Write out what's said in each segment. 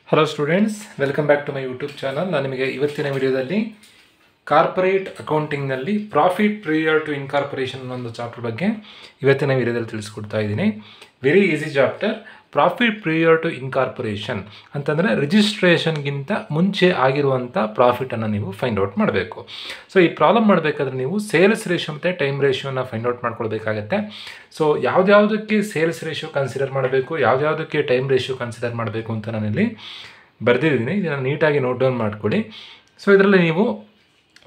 Hello students, welcome back to my YouTube channel. ನಾನು ನಿಮಗೆ ಇವತ್ತಿನ ವಿಡಿಯೋದಲ್ಲಿ ಕಾರ್ಪೊರೇಟ್ ಅಕೌಂಟಿಂಗ್ನಲ್ಲಿ ಪ್ರಾಫಿಟ್ ಪ್ರಿಯರ್ ಟು ಇನ್ಕಾರ್ಪೊರೇಷನ್ ಅನ್ನೋ ಚಾಪ್ಟರ್ ಬಗ್ಗೆ ಇವತ್ತಿನ ವಿಡಿಯೋದಲ್ಲಿ ತಿಳಿಸ್ಕೊಡ್ತಾ ಇದ್ದೀನಿ. Very easy chapter. Profit prior to incorporation ಅಂತಂದರೆ ರಿಜಿಸ್ಟ್ರೇಷನ್ಗಿಂತ ಮುಂಚೆ ಆಗಿರುವಂಥ ಪ್ರಾಫಿಟನ್ನು ನೀವು ಫೈಂಡ್ ಔಟ್ ಮಾಡಬೇಕು. ಸೊ ಈ ಪ್ರಾಬ್ಲಮ್ ಮಾಡಬೇಕಾದ್ರೆ ನೀವು ಸೇಲ್ಸ್ ರೇಷಿಯೋ ಮತ್ತು ಟೈಮ್ ರೇಷಿಯೋನ ಫೈಂಡ್ ಔಟ್ ಮಾಡ್ಕೊಳ್ಬೇಕಾಗತ್ತೆ. ಸೊ ಯಾವುದ್ಯಾವುದಕ್ಕೆ ಸೇಲ್ಸ್ ರೇಷಿಯೋ ಕನ್ಸಿಡರ್ ಮಾಡಬೇಕು, ಯಾವುದ್ಯಾವುದಕ್ಕೆ ಟೈಮ್ ರೇಷಿಯೋ ಕನ್ಸಿಡರ್ ಮಾಡಬೇಕು ಅಂತ ನಾನಿಲ್ಲಿ ಬರೆದಿದ್ದೀನಿ. ಇದನ್ನು ನೀಟಾಗಿ ನೋಟ್ ಡೌನ್ ಮಾಡ್ಕೊಳ್ಳಿ. ಸೊ ಇದರಲ್ಲಿ ನೀವು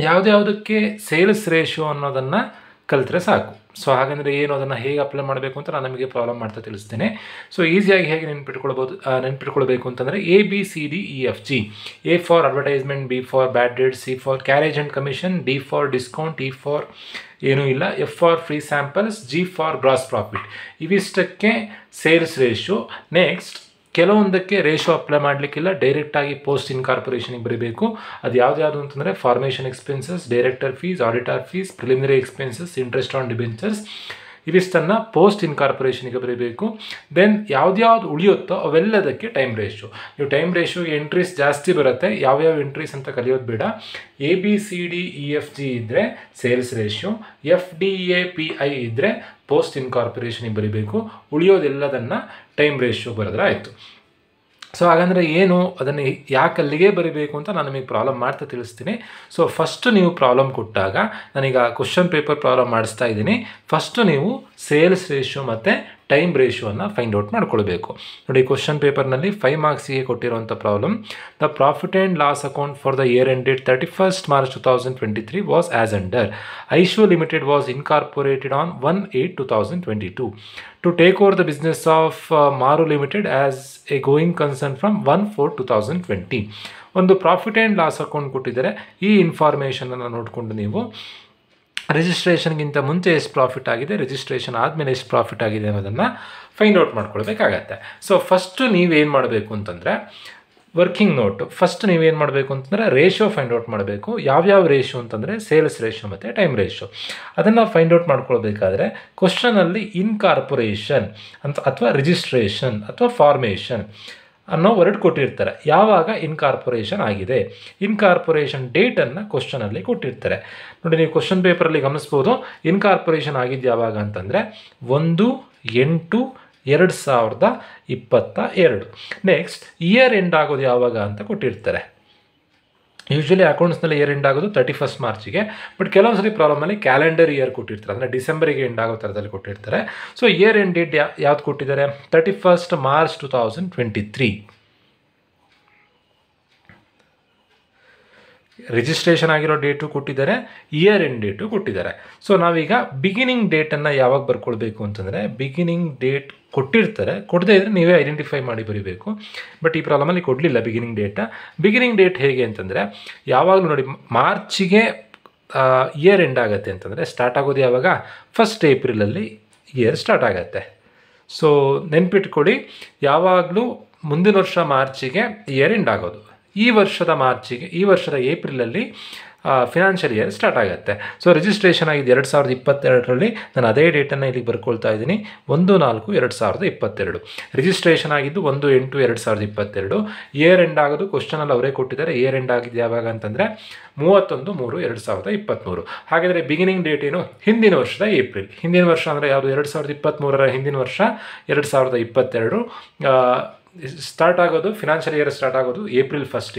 ಯಾವುದ್ಯಾವುದಕ್ಕೆ ಸೇಲ್ಸ್ ರೇಷಿಯೋ ಅನ್ನೋದನ್ನು ಕಲಿತ್ರೆ ಸಾಕು. ಸೊ ಹಾಗಂದರೆ ಏನು, ಅದನ್ನು ಹೇಗೆ ಅಪ್ಲೈ ಮಾಡಬೇಕು ಅಂತ ನಾನು ನಿಮಗೆ ಪ್ರಾಬ್ಲಮ್ ಮಾಡ್ತಾ ತಿಳಿಸ್ತೇನೆ. ಸೊ ಈಸಿಯಾಗಿ ಹೇಗೆ ನೆನ್ಪಿಟ್ಕೊಳ್ಬೇಕು ಅಂತಂದರೆ ABCDEFG. A for advertisement, B for bad debt, C for carriage and commission, D for discount, E for ಏನೂ ಇಲ್ಲ, F for free samples, G for gross profit. ಇವಿಷ್ಟಕ್ಕೆ ಸೇಲ್ಸ್ ರೇಷಿಯೋ. ನೆಕ್ಸ್ಟ್ ಕೆಲವೊಂದಕ್ಕೆ ratio apply ಮಾಡಲಿಕ್ಕಿಲ್ಲ, ಡೈರೆಕ್ಟಾಗಿ post ಇನ್ಕಾರ್ಪೊರೇಷನಿಗೆ ಬರೀಬೇಕು. ಅದು ಯಾವುದು ಅಂತಂದರೆ formation expenses, director fees, auditor fees, preliminary expenses, interest on debentures, ಇವಿಷ್ಟನ್ನು ಪೋಸ್ಟ್ ಇನ್ಕಾರ್ಪೊರೇಷನಿಗೆ ಬರೀಬೇಕು. ದೆನ್ ಯಾವ್ದು ಉಳಿಯುತ್ತೋ ಅವೆಲ್ಲದಕ್ಕೆ ಟೈಮ್ ರೇಷಿಯೋ. ನೀವು ಟೈಮ್ ರೇಷಿಯೋಗೆ ಎಂಟ್ರೀಸ್ ಜಾಸ್ತಿ ಬರುತ್ತೆ. ಯಾವ್ಯಾವ ಎಂಟ್ರೀಸ್ ಅಂತ ಕಲಿಯೋದು ಬೇಡ. ABCDEFG ಇದ್ದರೆ ಸೇಲ್ಸ್ ರೇಷಿಯೋ, FDAPI ಇದ್ದರೆ ಪೋಸ್ಟ್ ಇನ್ಕಾರ್ಪೊರೇಷನಿಗೆ ಬರೀಬೇಕು. ಉಳಿಯೋದೆಲ್ಲದನ್ನು ಟೈಮ್ ರೇಷಿಯೋ ಬರೆದ್ರೆ ಆಯಿತು. ಸೊ ಹಾಗಂದರೆ ಏನು, ಅದನ್ನು ಯಾಕೆ ಅಲ್ಲಿಗೆ ಬರೀಬೇಕು ಅಂತ ನಾನು ನಿಮಗೆ ಪ್ರಾಬ್ಲಮ್ ಮಾಡ್ತಾ ತಿಳಿಸ್ತೀನಿ. ಸೊ ಫಸ್ಟು ನೀವು ಪ್ರಾಬ್ಲಮ್ ಕೊಟ್ಟಾಗ ನಾನೀಗ ಕ್ವಶನ್ ಪೇಪರ್ ಪ್ರಾಬ್ಲಮ್ ಮಾಡಿಸ್ತಾ ಇದ್ದೀನಿ. ಫಸ್ಟು ನೀವು ಸೇಲ್ಸ್ ರೇಷಿಯೋ ಮತ್ತು ಟೈಮ್ ರೇಷಿಯೋನ ಫೈಂಡ್ ಔಟ್ ಮಾಡ್ಕೊಳ್ಬೇಕು. ನೋಡಿ, ಕ್ವಶನ್ ಪೇಪರ್ನಲ್ಲಿ 5 ಮಾರ್ಕ್ಸಿಗೆ ಕೊಟ್ಟಿರುವಂಥ problem. The profit and loss account for the year ended 31st March 2023 was as under. Aisho limited was incorporated on 1/8/2022 to take over the business of Maru Limited as a going concern from 1/4/2020. ಒಂದು profit and loss account ಕೊಟ್ಟಿದ್ದಾರೆ. ಈ ಇನ್ಫಾರ್ಮೇಷನನ್ನು ನೋಡಿಕೊಂಡು ನೀವು ರಿಜಿಸ್ಟ್ರೇಷನ್ಗಿಂತ ಮುಂಚೆ ಎಷ್ಟು profit ಆಗಿದೆ, registration ಆದಮೇಲೆ ಎಷ್ಟು ಪ್ರಾಫಿಟ್ ಆಗಿದೆ ಅನ್ನೋದನ್ನು ಫೈಂಡ್ ಔಟ್ ಮಾಡ್ಕೊಳ್ಬೇಕಾಗತ್ತೆ. ಸೊ ಫಸ್ಟು ನೀವೇನು ಮಾಡಬೇಕು ಅಂತಂದರೆ ವರ್ಕಿಂಗ್ ನೋಟು. ಫಸ್ಟ್ ನೀವೇನು ಮಾಡಬೇಕು ಅಂತಂದರೆ ರೇಷಿಯೋ ಫೈಂಡ್ ಔಟ್ ಮಾಡಬೇಕು. ಯಾವ್ಯಾವ ರೇಷಿಯೋ ಅಂತಂದರೆ ಸೇಲ್ಸ್ ರೇಷಿಯೋ ಮತ್ತು ಟೈಮ್ ರೇಷಿಯೋ. ಅದನ್ನು ಫೈಂಡ್ ಔಟ್ ಮಾಡ್ಕೊಳ್ಬೇಕಾದ್ರೆ ಕ್ವಶನಲ್ಲಿ ಇನ್ಕಾರ್ಪೊರೇಷನ್ ಅಂತ ಅಥವಾ ರಿಜಿಸ್ಟ್ರೇಷನ್ ಅಥವಾ ಫಾರ್ಮೇಷನ್ ಅನ್ನೋ ವರ್ಡ್ ಕೊಟ್ಟಿರ್ತಾರೆ. ಯಾವಾಗ ಇನ್ಕಾರ್ಪೊರೇಷನ್ ಆಗಿದೆ, ಇನ್ಕಾರ್ಪೊರೇಷನ್ ಡೇಟನ್ನು ಕ್ವಶನಲ್ಲಿ ಕೊಟ್ಟಿರ್ತಾರೆ. ನೋಡಿ, ನೀವು ಕ್ವಶನ್ ಪೇಪರಲ್ಲಿ ಗಮನಿಸ್ಬೋದು. ಇನ್ಕಾರ್ಪೊರೇಷನ್ ಆಗಿದ್ದು ಯಾವಾಗ ಅಂತಂದರೆ 1/8/2022. ನೆಕ್ಸ್ಟ್ ಇಯರ್ ಎಂಡ್ ಆಗೋದು ಯಾವಾಗ ಅಂತ ಕೊಟ್ಟಿರ್ತಾರೆ. ಯೂಶ್ವಲಿ ಅಕೌಂಟ್ಸ್ನಲ್ಲಿ ಇಯರ್ ಎಂಡ್ ಆಗೋದು 31st ಮಾರ್ಚಿಗೆ. ಬಟ್ ಕೆಲವೊಂದು ಸರಿ ಪ್ರಾಬ್ಲಮಲ್ಲಿ ಕ್ಯಾಲೆಂಡರ್ ಇಯರ್ ಕೊಟ್ಟಿರ್ತಾರೆ, ಅಂದರೆ ಡಿಸೆಂಬರಿಗೆ ಎಂಡ್ ಆಗೋ ಥರದಲ್ಲಿ ಕೊಟ್ಟಿರ್ತಾರೆ. ಸೊ ಇಯರ್ ಎಂಡ್ ಡೇಟ್ ಯಾವ್ದು ಕೊಟ್ಟಿದ್ದಾರೆ? 31st March 2023. ರಿಜಿಸ್ಟ್ರೇಷನ್ ಆಗಿರೋ ಡೇಟು ಕೊಟ್ಟಿದ್ದಾರೆ, ಇಯರ್ ಎಂಡ್ ಡೇಟು ಕೊಟ್ಟಿದ್ದಾರೆ. ಸೊ ನಾವೀಗ ಬಿಗಿನಿಂಗ್ ಡೇಟನ್ನು ಯಾವಾಗ ಬರ್ಕೊಳ್ಬೇಕು ಅಂತಂದರೆ, ಬಿಗಿನಿಂಗ್ ಡೇಟ್ ಕೊಟ್ಟಿರ್ತಾರೆ, ಕೊಡದೇ ಇದ್ದರೆ ನೀವೇ ಐಡೆಂಟಿಫೈ ಮಾಡಿ ಬರೀಬೇಕು. ಬಟ್ ಈ ಪ್ರಾಬ್ಲಮಲ್ಲಿ ಕೊಡಲಿಲ್ಲ ಬಿಗಿನಿಂಗ್ ಡೇಟ. ಬಿಗಿನಿಂಗ್ ಡೇಟ್ ಹೇಗೆ ಅಂತಂದರೆ, ಯಾವಾಗಲೂ ನೋಡಿ, ಮಾರ್ಚಿಗೆ ಇಯರ್ ಎಂಡ್ ಆಗುತ್ತೆ ಅಂತಂದರೆ ಸ್ಟಾರ್ಟ್ ಆಗೋದು ಯಾವಾಗ? 1st April ಇಯರ್ ಸ್ಟಾರ್ಟ್ ಆಗುತ್ತೆ. ಸೊ ನೆನ್ಪಿಟ್ಕೊಳ್ಳಿ, ಯಾವಾಗಲೂ ಮುಂದಿನ ವರ್ಷ ಮಾರ್ಚಿಗೆ ಇಯರ್ ಎಂಡ್ ಆಗೋದು. ಈ ವರ್ಷದ ಏಪ್ರಿಲಲ್ಲಿ ಫಿನಾನ್ಷಿಯಲ್ ಇಯರ್ ಸ್ಟಾರ್ಟ್ ಆಗುತ್ತೆ. ಸೊ ರಿಜಿಸ್ಟ್ರೇಷನ್ ಆಗಿದ್ದು 2022ರಲ್ಲಿ. ನಾನು ಅದೇ ಡೇಟನ್ನು ಇಲ್ಲಿ ಬರ್ಕೊಳ್ತಾ ಇದ್ದೀನಿ, 1/4/2022. ರಿಜಿಸ್ಟ್ರೇಷನ್ ಆಗಿದ್ದು 1/8/2022. ಇಯರ್ ಎಂಡ್ ಆಗೋದು ಕ್ವಶನಲ್ಲಿ ಅವರೇ ಕೊಟ್ಟಿದ್ದಾರೆ. ಇಯರ್ ಎಂಡ್ ಆಗಿದ್ದು ಯಾವಾಗ ಅಂತಂದರೆ 31/3/2023. ಹಾಗಾದರೆ ಬಿಗಿನಿಂಗ್ ಡೇಟ್ ಏನು? ಹಿಂದಿನ ವರ್ಷದ ಏಪ್ರಿಲ್. ಹಿಂದಿನ ವರ್ಷ ಅಂದರೆ ಯಾವುದು? 2023ರ ಹಿಂದಿನ ವರ್ಷ 2022. ಸ್ಟಾರ್ಟ್ ಆಗೋದು, ಫಿನಾನ್ಷಿಯಲ್ ಇಯರ್ ಸ್ಟಾರ್ಟ್ ಆಗೋದು April 1st.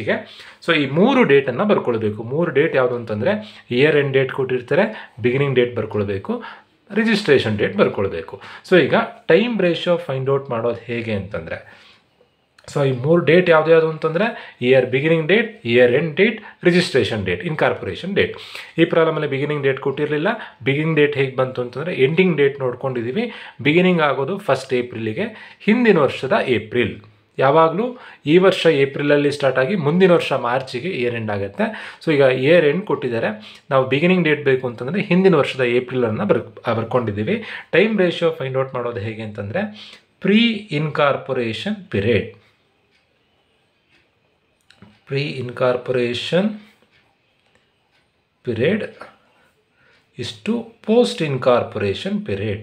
ಸೊ ಈ 3 ಡೇಟನ್ನು ಬರ್ಕೊಳ್ಬೇಕು. 3 ಡೇಟ್ ಯಾವುದು ಅಂತಂದರೆ ಇಯರ್ ಎಂಡ್ ಡೇಟ್ ಕೊಟ್ಟಿರ್ತಾರೆ, ಬಿಗಿನಿಂಗ್ ಡೇಟ್ ಬರ್ಕೊಳ್ಬೇಕು, ರಿಜಿಸ್ಟ್ರೇಷನ್ ಡೇಟ್ ಬರ್ಕೊಳ್ಬೇಕು. ಸೊ ಈಗ ಟೈಮ್ ರೇಷಿಯೋ ಫೈಂಡ್ ಔಟ್ ಮಾಡೋದು ಹೇಗೆ ಅಂತಂದರೆ, ಸೊ ಈ 3 ಡೇಟ್ ಯಾವುದು ಅಂತಂದರೆ year beginning date, year end date, registration date, incorporation date. ಈ ಪ್ರಾಬ್ಲಮಲ್ಲಿ ಬಿಗಿನಿಂಗ್ ಡೇಟ್ ಕೊಟ್ಟಿರಲಿಲ್ಲ. ಬಿಗಿನಿಂಗ್ ಡೇಟ್ ಹೇಗೆ ಬಂತು ಅಂತಂದರೆ ಎಂಡಿಂಗ್ ಡೇಟ್ ನೋಡ್ಕೊಂಡಿದ್ದೀವಿ. ಬಿಗಿನಿಂಗ್ ಆಗೋದು 1st April, ಹಿಂದಿನ ವರ್ಷದ ಏಪ್ರಿಲ್. ಯಾವಾಗಲೂ ಈ ವರ್ಷ ಏಪ್ರಿಲಲ್ಲಿ ಸ್ಟಾರ್ಟ್ ಆಗಿ ಮುಂದಿನ ವರ್ಷ ಮಾರ್ಚಿಗೆ ಇಯರ್ ಎಂಡ್ ಆಗುತ್ತೆ. ಸೊ ಈಗ ಇಯರ್ ಎಂಡ್ ಕೊಟ್ಟಿದ್ದಾರೆ, ನಾವು ಬಿಗಿನಿಂಗ್ ಡೇಟ್ ಬೇಕು ಅಂತಂದರೆ ಹಿಂದಿನ ವರ್ಷದ ಏಪ್ರಿಲನ್ನು ಬರ್ಕೊಂಡಿದ್ದೀವಿ. ಟೈಮ್ ರೇಷಿಯೋ ಫೈಂಡ್ ಔಟ್ ಮಾಡೋದು ಹೇಗೆ ಅಂತಂದರೆ pre incorporation period. Pre-incorporation period is to post-incorporation period.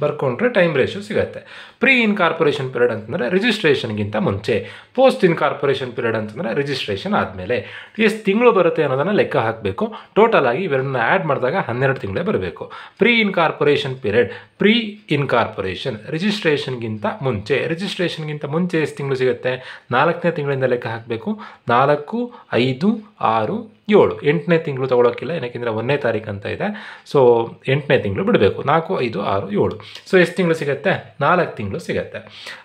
ಬರ್ಕೊಂಡ್ರೆ ಟೈಮ್ ರೇಷಿಯೋ ಸಿಗುತ್ತೆ. ಪ್ರೀ ಇನ್ಕಾರ್ಪೊರೇಷನ್ ಪೀರಿಯಡ್ ಅಂತಂದರೆ ರಿಜಿಸ್ಟ್ರೇಷನ್ಗಿಂತ ಮುಂಚೆ, ಪೋಸ್ಟ್ ಇನ್ಕಾರ್ಪೊರೇಷನ್ ಪೀರಿಯಡ್ ಅಂತಂದರೆ ರಿಜಿಸ್ಟ್ರೇಷನ್ ಆದಮೇಲೆ. ಎಷ್ಟು ತಿಂಗಳು ಬರುತ್ತೆ ಅನ್ನೋದನ್ನು ಲೆಕ್ಕ ಹಾಕಬೇಕು. ಟೋಟಲ್ ಆಗಿ ಇವೆರಡನ್ನ ಆ್ಯಡ್ ಮಾಡಿದಾಗ 12 ತಿಂಗಳೇ ಬರಬೇಕು. Pre incorporation period, pre incorporation ರಿಜಿಸ್ಟ್ರೇಷನ್ಗಿಂತ ಮುಂಚೆ, ರಿಜಿಸ್ಟ್ರೇಷನ್ಗಿಂತ ಮುಂಚೆ ಎಷ್ಟು ತಿಂಗಳು ಸಿಗುತ್ತೆ? 4ನೇ ತಿಂಗಳಿಂದ ಲೆಕ್ಕ ಹಾಕಬೇಕು. 4, 5, 6, 7 8ನೇ ತಿಂಗಳು ತೊಗೊಳೋಕ್ಕಿಲ್ಲ, ಏನಕ್ಕೆಂದರೆ 1ನೇ ತಾರೀಕು ಅಂತ ಇದೆ. ಸೊ 8ನೇ ತಿಂಗಳು ಬಿಡಬೇಕು. 4, 5, 6, 7. ಸೊ ಎಷ್ಟು ತಿಂಗಳು ಸಿಗುತ್ತೆ? 4 ತಿಂಗಳು ಸಿಗುತ್ತೆ.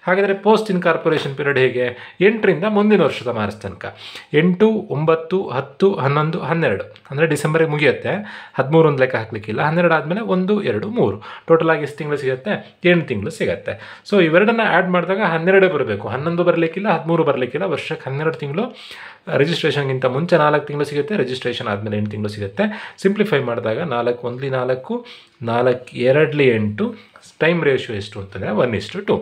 ಹಾಗಾದರೆ ಪೋಸ್ಟ್ ಇನ್ಕಾರ್ಪೊರೇಷನ್ ಪೀರಿಯಡ್ ಹೇಗೆ? 8ರಿಂದ ಮುಂದಿನ ವರ್ಷದ ಮಾರ್ಚ್ ತನಕ. 8, 9, 10, 11, 12 ಅಂದರೆ ಡಿಸೆಂಬರಿಗೆ ಮುಗಿಯುತ್ತೆ. 13 ಒಂದು ಲೆಕ್ಕ ಹಾಕಲಿಕ್ಕಿಲ್ಲ. 12 ಆದಮೇಲೆ 1, 2, 3 ಟೋಟಲ್ ಆಗಿ ಎಷ್ಟು ತಿಂಗಳು ಸಿಗುತ್ತೆ? 8 ತಿಂಗಳು ಸಿಗುತ್ತೆ. ಸೊ ಇವೆರಡನ್ನ ಆ್ಯಡ್ ಮಾಡಿದಾಗ 12 ಬರಬೇಕು. 11 ಬರಲಿಕ್ಕಿಲ್ಲ, 13 ಬರಲಿಕ್ಕಿಲ್ಲ. ವರ್ಷಕ್ಕೆ 12 ತಿಂಗಳು. ರಿಜಿಸ್ಟ್ರೇಷನ್ಗಿಂತ ಮುಂಚೆ 4 ತಿಂಗಳು ಸಿಗುತ್ತೆ, ರಿಜಿಸ್ಟ್ರೇಷನ್ ಆದಮೇಲೆ 8 ತಿಂಗಳು ಸಿಗುತ್ತೆ. ಸಿಂಪ್ಲಿಫೈ ಮಾಡಿದಾಗ 4 1 4, 4 2 8. ಟೈಮ್ ರೇಷಿಯೋ ಎಷ್ಟು ಅಂತಂದರೆ 1:2.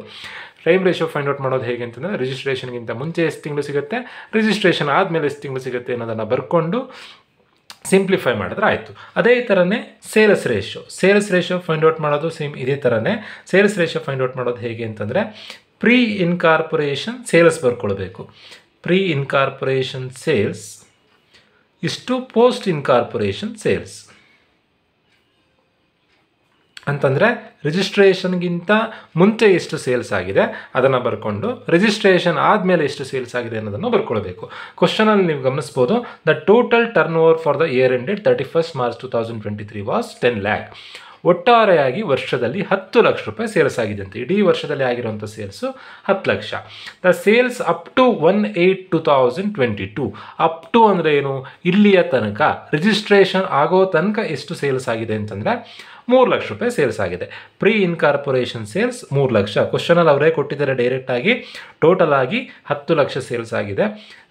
ಟೈಮ್ ರೇಷಿಯೋ ಫೈಂಡ್ ಔಟ್ ಮಾಡೋದು ಹೇಗೆ ಅಂತಂದರೆ ರಿಜಿಸ್ಟ್ರೇಷನ್ಗಿಂತ ಮುಂಚೆ ಎಷ್ಟು ತಿಂಗಳು ಸಿಗುತ್ತೆ, ರಿಜಿಸ್ಟ್ರೇಷನ್ ಆದಮೇಲೆ ಎಷ್ಟು ತಿಂಗಳು ಸಿಗುತ್ತೆ ಅನ್ನೋದನ್ನು ಬರ್ಕೊಂಡು ಸಿಂಪ್ಲಿಫೈ ಮಾಡಿದ್ರೆ ಆಯಿತು. ಅದೇ ಥರನೇ ಸೇಲ್ಸ್ ರೇಷಿಯೋ ಫೈಂಡ್ ಔಟ್ ಮಾಡೋದು ಸೇಮ್ ಇದೇ ಥರನೇ. ಸೇಲ್ಸ್ ರೇಷಿಯೋ ಫೈಂಡ್ ಔಟ್ ಮಾಡೋದು ಹೇಗೆ ಅಂತಂದರೆ ಪ್ರೀ ಇನ್ಕಾರ್ಪೊರೇಷನ್ ಸೇಲ್ಸ್ ಬರ್ಕೊಳ್ಬೇಕು. ಪ್ರೀ ಇನ್ಕಾರ್ಪೊರೇಷನ್ ಸೇಲ್ಸ್ ಇಷ್ಟು ಪೋಸ್ಟ್ ಇನ್ಕಾರ್ಪೊರೇಷನ್ ಸೇಲ್ಸ್ ಅಂತಂದರೆ ರಿಜಿಸ್ಟ್ರೇಷನ್ಗಿಂತ ಮುಂಚೆ ಎಷ್ಟು ಸೇಲ್ಸ್ ಆಗಿದೆ ಅದನ್ನು ಬರ್ಕೊಂಡು ರಿಜಿಸ್ಟ್ರೇಷನ್ ಆದಮೇಲೆ ಎಷ್ಟು ಸೇಲ್ಸ್ ಆಗಿದೆ ಅನ್ನೋದನ್ನು ಬರ್ಕೊಳ್ಬೇಕು. ಕ್ವಶನಲ್ಲಿ ನೀವು ಗಮನಿಸ್ಬೋದು, the total turn over for the year ended 31st March 2023 was 10 lakh. ಒಟ್ಟಾರೆಯಾಗಿ ವರ್ಷದಲ್ಲಿ 10 ಲಕ್ಷ ರೂಪಾಯಿ ಸೇಲ್ಸ್ ಆಗಿದೆ ಅಂತ. ಇಡೀ ವರ್ಷದಲ್ಲಿ ಆಗಿರುವಂಥ sales 10 lakh. The sales up to 1/8/2022. Up to ಅಂದರೆ ಏನು? ಇಲ್ಲಿಯ ತನಕ, ರಿಜಿಸ್ಟ್ರೇಷನ್ ಆಗೋ ತನಕ ಎಷ್ಟು ಸೇಲ್ಸ್ ಆಗಿದೆ ಅಂತಂದರೆ 3 ಲಕ್ಷ ರೂಪಾಯಿ ಸೇಲ್ಸ್ ಆಗಿದೆ. Pre incorporation sales 3 lakh. ಕ್ವಶನಲ್ಲಿ ಅವರೇ ಕೊಟ್ಟಿದ್ದಾರೆ ಡೈರೆಕ್ಟಾಗಿ. ಟೋಟಲ್ ಆಗಿ 10 ಲಕ್ಷ ಸೇಲ್ಸ್ ಆಗಿದೆ.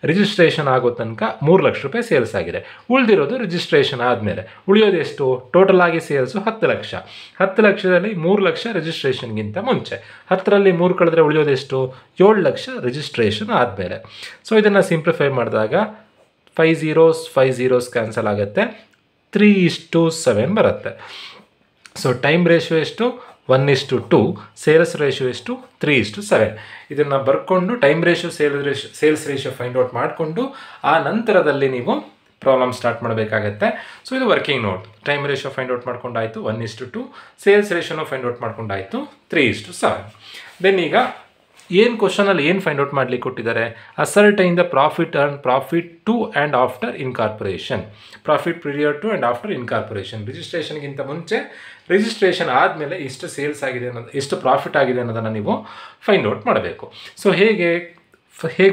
ರಿಜಿಸ್ಟ್ರೇಷನ್ ಆಗೋ ತನಕ 3 ಲಕ್ಷ ರೂಪಾಯಿ ಸೇಲ್ಸ್ ಆಗಿದೆ. ಉಳಿದಿರೋದು ರಿಜಿಸ್ಟ್ರೇಷನ್ ಆದಮೇಲೆ. ಉಳಿಯೋದು ಎಷ್ಟು? ಟೋಟಲ್ ಆಗಿ ಸೇಲ್ಸು 10 ಲಕ್ಷ. 10 ಲಕ್ಷದಲ್ಲಿ 3 ಲಕ್ಷ ರಿಜಿಸ್ಟ್ರೇಷನ್ಗಿಂತ ಮುಂಚೆ. 10ರಲ್ಲಿ 3 ಕಳೆದ್ರೆ ಉಳಿಯೋದೆಷ್ಟು? 7 ಲಕ್ಷ ರಿಜಿಸ್ಟ್ರೇಷನ್ ಆದಮೇಲೆ. ಸೊ ಇದನ್ನು ಸಿಂಪ್ಲಿಫೈ ಮಾಡಿದಾಗ 5 zeros ಕ್ಯಾನ್ಸಲ್ ಆಗುತ್ತೆ. 3:7 ಬರುತ್ತೆ. ಸೊ ಟೈಮ್ ರೇಷಿಯೋ ಎಷ್ಟು? 1:2. ಸೇಲ್ಸ್ ರೇಷಿಯೋ ಎಷ್ಟು? 3:7. ಇದನ್ನು ಬರ್ಕೊಂಡು time ratio sales ratio find out ಮಾಡಿಕೊಂಡು ಆ ನಂತರದಲ್ಲಿ ನೀವು ಪ್ರಾಬ್ಲಮ್ ಸ್ಟಾರ್ಟ್ ಮಾಡಬೇಕಾಗತ್ತೆ. ಸೊ ಇದು working note. Time ratio find out ಮಾಡ್ಕೊಂಡಾಯಿತು 1:2. ಸೇಲ್ಸ್ ರೇಷಿಯೋನು ಫೈಂಡ್ ಔಟ್ ಮಾಡ್ಕೊಂಡಾಯಿತು 3:7. ದೆನ್ ಈಗ ಏನು ಕ್ವಶನಲ್ಲಿ ಏನು ಫೈಂಡ್ ಔಟ್ ಮಾಡಲಿಕ್ಕೆ ಕೊಟ್ಟಿದ್ದಾರೆ? Ascertain the profit to and after incorporation. Profit period to and after incorporation. ರಿಜಿಸ್ಟ್ರೇಷನ್ಗಿಂತ ಮುಂಚೆ, ರಿಜಿಸ್ಟ್ರೇಷನ್ ಆದಮೇಲೆ ಎಷ್ಟು ಸೇಲ್ಸ್ ಆಗಿದೆ ಅನ್ನೋದು, ಎಷ್ಟು ಪ್ರಾಫಿಟ್ ಆಗಿದೆ ಅನ್ನೋದನ್ನು ನೀವು ಫೈಂಡ್ ಔಟ್ ಮಾಡಬೇಕು. ಸೊ ಹೇಗೆ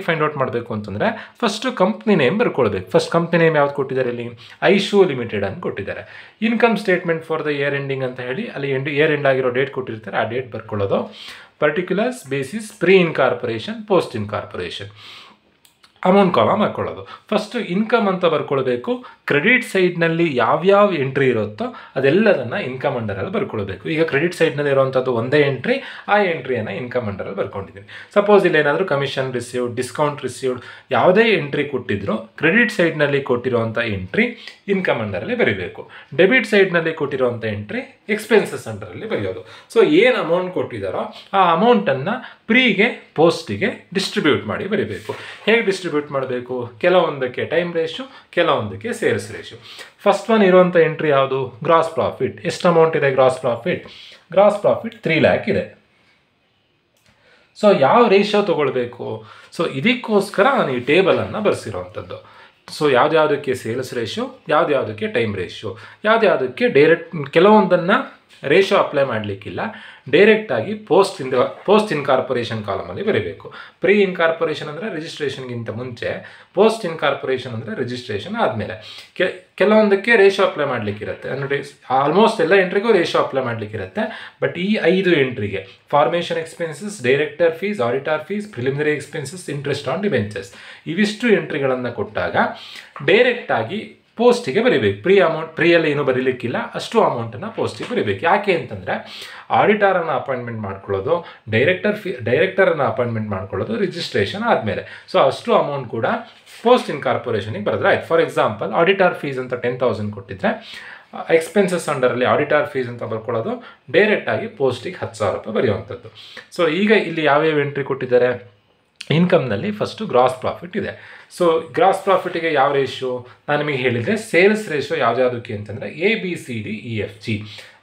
ಫೈಂಡ್ ಔಟ್ ಮಾಡಬೇಕು ಅಂತಂದರೆ ಫಸ್ಟು ಕಂಪ್ನಿ ನೇಮ್ ಬರ್ಕೊಳ್ಬೇಕು. ಫಸ್ಟ್ ಕಂಪ್ನಿ ನೇಮ್ ಯಾವ್ದು ಕೊಟ್ಟಿದ್ದಾರೆ? ಇಲ್ಲಿ ಐಶೂ ಲಿಮಿಟೆಡ್ ಅಂತ ಕೊಟ್ಟಿದ್ದಾರೆ. Income statement for the year ending ಅಂತ ಹೇಳಿ ಅಲ್ಲಿ ಇಯರ್ ಎಂಡ್ ಆಗಿರೋ ಡೇಟ್ ಕೊಟ್ಟಿರ್ತಾರೆ, ಆ ಡೇಟ್ ಬರ್ಕೊಳ್ಳೋದು. Particulars basis pre incorporation, post incorporation. Amount column ಹಾಕ್ಕೊಳ್ಳೋದು. ಫಸ್ಟು ಇನ್ಕಮ್ ಅಂತ ಬರ್ಕೊಳ್ಬೇಕು. ಕ್ರೆಡಿಟ್ ಸೈಡ್ನಲ್ಲಿ ಯಾವ್ಯಾವ ಎಂಟ್ರಿ ಇರುತ್ತೋ ಅದೆಲ್ಲದನ್ನು ಇನ್ಕಮ್ ಅಂಡರಲ್ಲಿ ಬರ್ಕೊಳ್ಬೇಕು. ಈಗ ಕ್ರೆಡಿಟ್ ಸೈಡ್ನಲ್ಲಿ ಇರುವಂಥದ್ದು ಒಂದೇ ಎಂಟ್ರಿ, ಆ ಎಂಟ್ರಿಯನ್ನು ಇನ್ಕಮ್ ಅಂಡರಲ್ಲಿ ಬರ್ಕೊಂಡಿದ್ದೀನಿ. ಸಪೋಸ್ ಇಲ್ಲಿ ಏನಾದರೂ ಕಮಿಷನ್ ರಿಸೀವ್ಡ್, ಡಿಸ್ಕೌಂಟ್ ರಿಸೀವ್ಡ್ ಯಾವುದೇ ಎಂಟ್ರಿ ಕೊಟ್ಟಿದ್ರು ಕ್ರೆಡಿಟ್ ಸೈಡ್ನಲ್ಲಿ ಕೊಟ್ಟಿರುವಂಥ ಎಂಟ್ರಿ ಇನ್ಕಮ್ ಅಂಡರಲ್ಲಿ ಬರೀಬೇಕು. ಡೆಬಿಟ್ ಸೈಡ್ನಲ್ಲಿ ಕೊಟ್ಟಿರುವಂಥ ಎಂಟ್ರಿ ಎಕ್ಸ್ಪೆನ್ಸಸ್ ಅಂಡರಲ್ಲಿ ಬರೆಯೋದು. ಸೊ ಏನು ಅಮೌಂಟ್ ಕೊಟ್ಟಿದ್ದಾರೋ ಆ ಅಮೌಂಟನ್ನು ಪ್ರೀಗೆ, ಪೋಸ್ಟಿಗೆ ಡಿಸ್ಟ್ರಿಬ್ಯೂಟ್ ಮಾಡಿ ಬರೀಬೇಕು. ಹೇಗೆ ಡಿಸ್ಟ್ರಿಬ್ಯೂಟ್ ಮಾಡಬೇಕು? ಕೆಲವೊಂದಕ್ಕೆ ಟೈಮ್ ರೇಷಿಯೋ, ಕೆಲವೊಂದಕ್ಕೆ ಸೇಲ್ಸ್ ರೇಷಿಯೋ. ಫಸ್ಟ್ ಒನ್ ಇರುವಂಥ ಎಂಟ್ರಿ ಯಾವುದು? Gross profit. ಎಷ್ಟು ಅಮೌಂಟ್ ಇದೆ gross profit? Gross profit 3 lakh ಇದೆ. ಸೊ ಯಾವ ರೇಷಿಯೋ ತೊಗೊಳ್ಬೇಕು? ಸೊ ಇದಕ್ಕೋಸ್ಕರ ನಾನು ಈ ಟೇಬಲನ್ನು ಬರೆಸಿರೋವಂಥದ್ದು. ಸೊ ಯಾವ್ದ್ಯಾವುದಕ್ಕೆ ಸೇಲ್ಸ್ ರೇಷಿಯೋ, ಯಾವ್ದ್ಯಾವುದಕ್ಕೆ ಟೈಮ್ ರೇಷಿಯೋ, ಯಾವ್ದ್ಯಾವುದಕ್ಕೆ ಡೈರೆಕ್ಟ್, ಕೆಲವೊಂದನ್ನು ರೇಷಿಯೋ ಅಪ್ಲೈ ಮಾಡಲಿಕ್ಕಿಲ್ಲ, ಡೈರೆಕ್ಟಾಗಿ ಪೋಸ್ಟ್ ಇನ್ಕಾರ್ಪೊರೇಷನ್ ಕಾಲಮಲ್ಲಿ ಬರೀಬೇಕು. ಪ್ರೀ ಇನ್ಕಾರ್ಪೊರೇಷನ್ ಅಂದರೆ ರಿಜಿಸ್ಟ್ರೇಷನ್ಗಿಂತ ಮುಂಚೆ, ಪೋಸ್ಟ್ ಇನ್ಕಾರ್ಪೊರೇಷನ್ ಅಂದರೆ ರಿಜಿಸ್ಟ್ರೇಷನ್ ಆದಮೇಲೆ. ಕೆಲವೊಂದಕ್ಕೆ ರೇಷಿಯೋ ಅಪ್ಲೈ ಮಾಡಲಿಕ್ಕಿರುತ್ತೆ, ಅಂದರೆ ಆಲ್ಮೋಸ್ಟ್ ಎಲ್ಲ ಎಂಟ್ರಿಗೂ ರೇಷಿಯೋ ಅಪ್ಲೈ ಮಾಡಲಿಕ್ಕಿರುತ್ತೆ. ಬಟ್ ಈ 5 ಎಂಟ್ರಿಗೆ formation expenses, director fees, auditor fees, preliminary expenses, interest on debentures, ಇವಿಷ್ಟು ಎಂಟ್ರಿಗಳನ್ನು ಕೊಟ್ಟಾಗ ಡೈರೆಕ್ಟಾಗಿ ಪೋಸ್ಟಿಗೆ ಬರೀಬೇಕು. ಪ್ರೀಯಲ್ಲಿ ಏನೂ ಬರೀಲಿಕ್ಕಿಲ್ಲ, ಅಷ್ಟು ಅಮೌಂಟನ್ನು ಪೋಸ್ಟಿಗೆ ಬರೀಬೇಕು. ಯಾಕೆ ಅಂತಂದರೆ ಆಡಿಟರನ್ನು ಅಪಾಯಿಂಟ್ಮೆಂಟ್ ಮಾಡ್ಕೊಳ್ಳೋದು, ಡೈರೆಕ್ಟರನ್ನು ಅಪಾಯಿಂಟ್ಮೆಂಟ್ ಮಾಡ್ಕೊಳ್ಳೋದು ರಿಜಿಸ್ಟ್ರೇಷನ್ ಆದಮೇಲೆ. ಸೊ ಅಷ್ಟು ಅಮೌಂಟ್ ಕೂಡ ಪೋಸ್ಟ್ ಇನ್ಕಾರ್ಪೊರೇಷನಿಗೆ ಬರೆದ್ರೆ ಆಯ್ತು. ಫಾರ್ ಎಕ್ಸಾಂಪಲ್ ಆಡಿಟರ್ ಫೀಸ್ ಅಂತ 10,000 ಕೊಟ್ಟಿದ್ರೆ ಎಕ್ಸ್ಪೆನ್ಸಸ್ ಅಂಡರಲ್ಲಿ ಆಡಿಟರ್ ಫೀಸ್ ಅಂತ ಬರ್ಕೊಳ್ಳೋದು, ಡೈರೆಕ್ಟಾಗಿ ಪೋಸ್ಟಿಗೆ 10,000 ರೂಪಾಯಿ ಬರೆಯುವಂಥದ್ದು. ಸೊ ಈಗ ಇಲ್ಲಿ ಯಾವ್ಯಾವ ಎಂಟ್ರಿ ಕೊಟ್ಟಿದ್ದಾರೆ, ಇನ್ಕಮ್ನಲ್ಲಿ ಫಸ್ಟು ಗ್ರಾಸ್ ಪ್ರಾಫಿಟ್ ಇದೆ. ಸೊ ಗ್ರಾಸ್ ಪ್ರಾಫಿಟಿಗೆ ಯಾವ ರೇಷಿಯೋ ನಾನು ನಿಮಗೆ ಹೇಳಿದರೆ, ಸೇಲ್ಸ್ ರೇಷಿಯೋ ಯಾವುದಕ್ಕೆ ಅಂತಂದರೆ ABCDEFG: